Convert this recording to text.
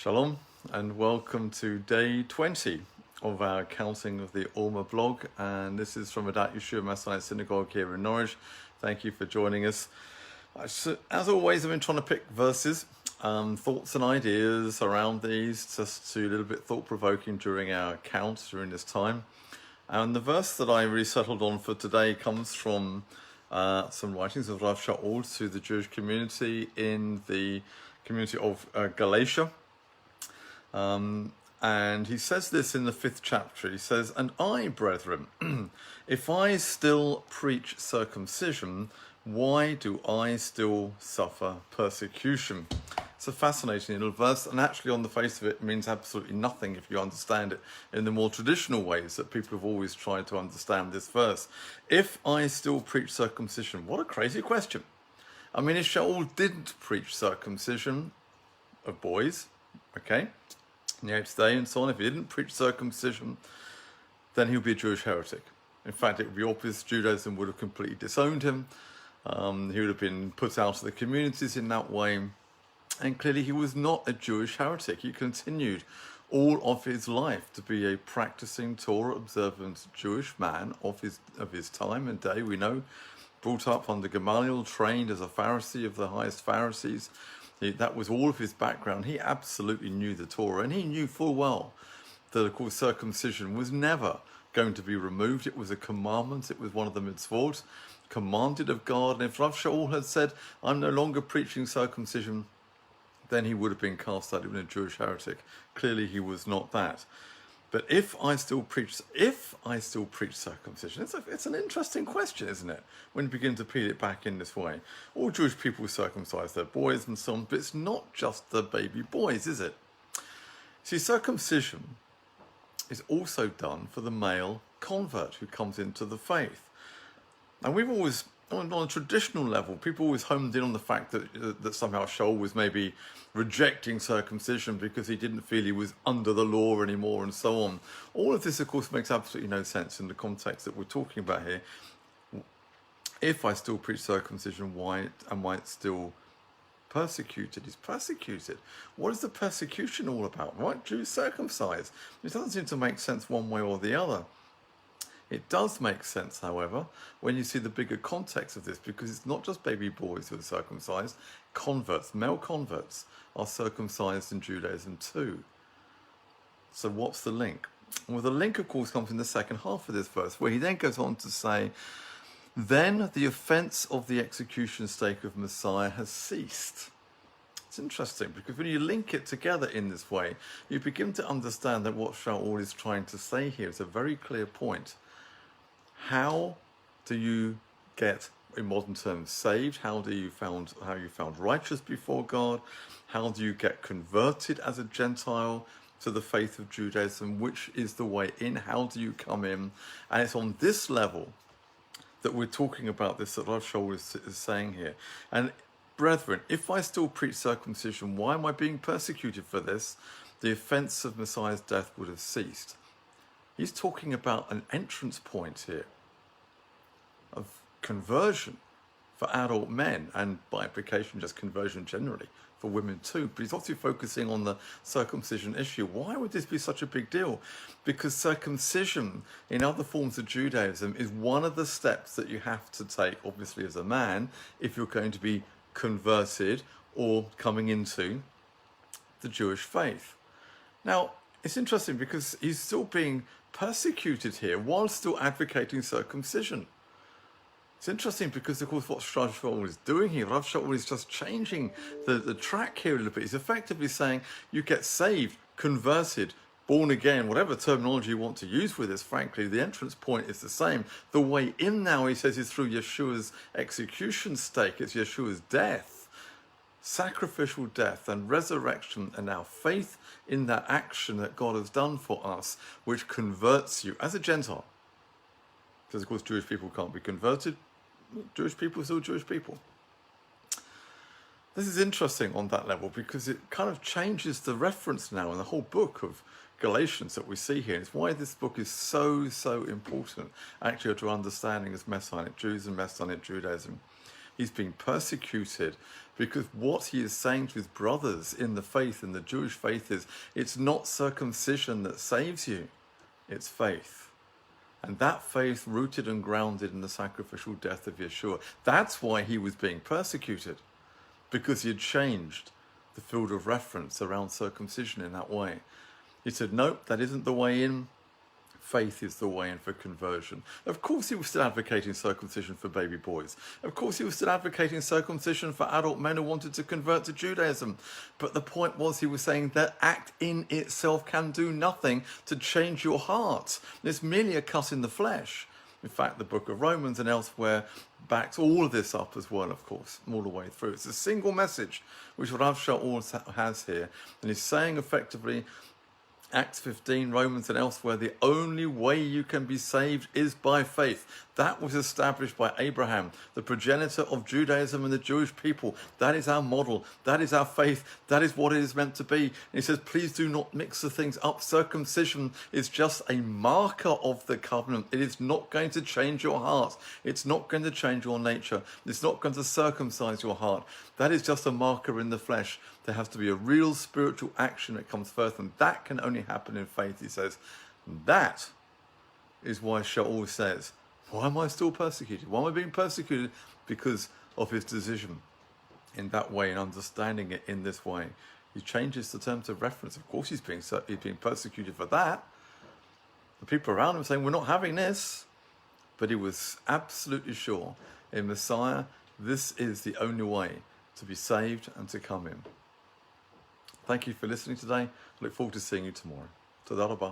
Shalom and welcome to day 20 of our counting of the Omer blog, and this is from Adat Yeshua Messiah Synagogue here in Norwich. Thank you for joining us. As always, I've been trying to pick verses, thoughts and ideas around these, just to a little bit thought-provoking during our count during this time. And the verse that I really settled on for today comes from some writings of Rav Shaul to the Jewish community in the community of Galatia. And he says this in the 5th chapter. He says, "And I, brethren, if I still preach circumcision, why do I still suffer persecution?" It's a fascinating little verse, and actually on the face of it means absolutely nothing if you understand it in the more traditional ways that people have always tried to understand this verse. If I still preach circumcision, what a crazy question. I mean, if Shaul didn't preach circumcision of boys, okay, in the 8th day and so on, if he didn't preach circumcision, then he would be a Jewish heretic. In fact, it would be obvious Judaism would have completely disowned him. He would have been put out of the communities in that way. And clearly he was not a Jewish heretic. He continued all of his life to be a practicing Torah observant Jewish man of his time and day. We know, brought up under Gamaliel, trained as a Pharisee of the highest Pharisees. That was all of his background. He absolutely knew the Torah, and he knew full well that, of course, circumcision was never going to be removed. It was a commandment. It was one of the mitzvot, commanded of God. And if Rav Shaul had said, "I'm no longer preaching circumcision," then he would have been cast out, even a Jewish heretic. Clearly, he was not that. But if I still preach circumcision, it's an interesting question, isn't it? When you begin to peel it back in this way. All Jewish people circumcise their boys and so on, but it's not just the baby boys, is it? See, circumcision is also done for the male convert who comes into the faith. And we've always, on a traditional level, people always homed in on the fact that somehow Shaul was maybe rejecting circumcision because he didn't feel he was under the law anymore and so on. All of this, of course, makes absolutely no sense in the context that we're talking about here. If I still preach circumcision, why am I still persecuted? He's persecuted. What is the persecution all about? Why aren't Jews circumcised? It doesn't seem to make sense one way or the other. It does make sense, however, when you see the bigger context of this, because it's not just baby boys who are circumcised. Converts, male converts, are circumcised in Judaism too. So what's the link? Well, the link, of course, comes in the second half of this verse, where he then goes on to say, "Then the offence of the execution stake of Messiah has ceased." It's interesting, because when you link it together in this way, you begin to understand that what Shaul is trying to say here is a very clear point. How do you get, in modern terms, saved? How you found righteous before God? How do you get converted as a Gentile to the faith of Judaism? Which is the way in? How do you come in? And it's on this level that we're talking about this, that Rav Shaul is saying here. And brethren, if I still preach circumcision, why am I being persecuted for this? The offence of Messiah's death would have ceased. He's talking about an entrance point here of conversion for adult men, and by implication just conversion generally for women too. But he's obviously focusing on the circumcision issue. Why would this be such a big deal? Because circumcision in other forms of Judaism is one of the steps that you have to take, obviously, as a man, if you're going to be converted or coming into the Jewish faith. Now, it's interesting because he's still being persecuted here while still advocating circumcision. It's interesting because, of course, what Rav Shaul is doing here, Rav Shaul is just changing the track here a little bit. He's effectively saying you get saved, converted, born again, whatever terminology you want to use with this, frankly, the entrance point is the same. The way in now, he says, is through Yeshua's execution stake. It's Yeshua's death, sacrificial death and resurrection, and our faith in that action that God has done for us, which converts you as a Gentile. Because, of course, Jewish people can't be converted. Jewish people are still Jewish people. This is interesting on that level because it kind of changes the reference now in the whole book of Galatians that we see here. It's why this book is so important, actually, to understanding as Messianic Jews and Messianic Judaism. He's being persecuted Because what he is saying to his brothers in the faith, in the Jewish faith, is it's not circumcision that saves you, it's faith. And that faith rooted and grounded in the sacrificial death of Yeshua. That's why he was being persecuted, because he had changed the field of reference around circumcision in that way. He said, nope, that isn't the way in. Faith is the way in for conversion. Of course he was still advocating circumcision for baby boys. Of course he was still advocating circumcision for adult men who wanted to convert to Judaism. But the point was, he was saying that act in itself can do nothing to change your heart. It's merely a cut in the flesh. In fact, the book of Romans and elsewhere backs all of this up as well, of course, all the way through. It's a single message, which Rav Shaul has here. And he's saying effectively, Acts 15, Romans and elsewhere, the only way you can be saved is by faith. That was established by Abraham, the progenitor of Judaism and the Jewish people. That is our model. That is our faith. That is what it is meant to be. And he says, please do not mix the things up. Circumcision is just a marker of the covenant. It is not going to change your heart. It's not going to change your nature. It's not going to circumcise your heart. That is just a marker in the flesh. There has to be a real spiritual action that comes first, and that can only happen in faith, he says. And that is why Shaul says, why am I still persecuted? Why am I being persecuted? Because of his decision in that way and understanding it in this way. He changes the terms of reference. Of course he's being persecuted for that. The people around him saying, we're not having this. But he was absolutely sure in Messiah, this is the only way to be saved and to come in. Thank you for listening today. I look forward to seeing you tomorrow. Toda Rabbi.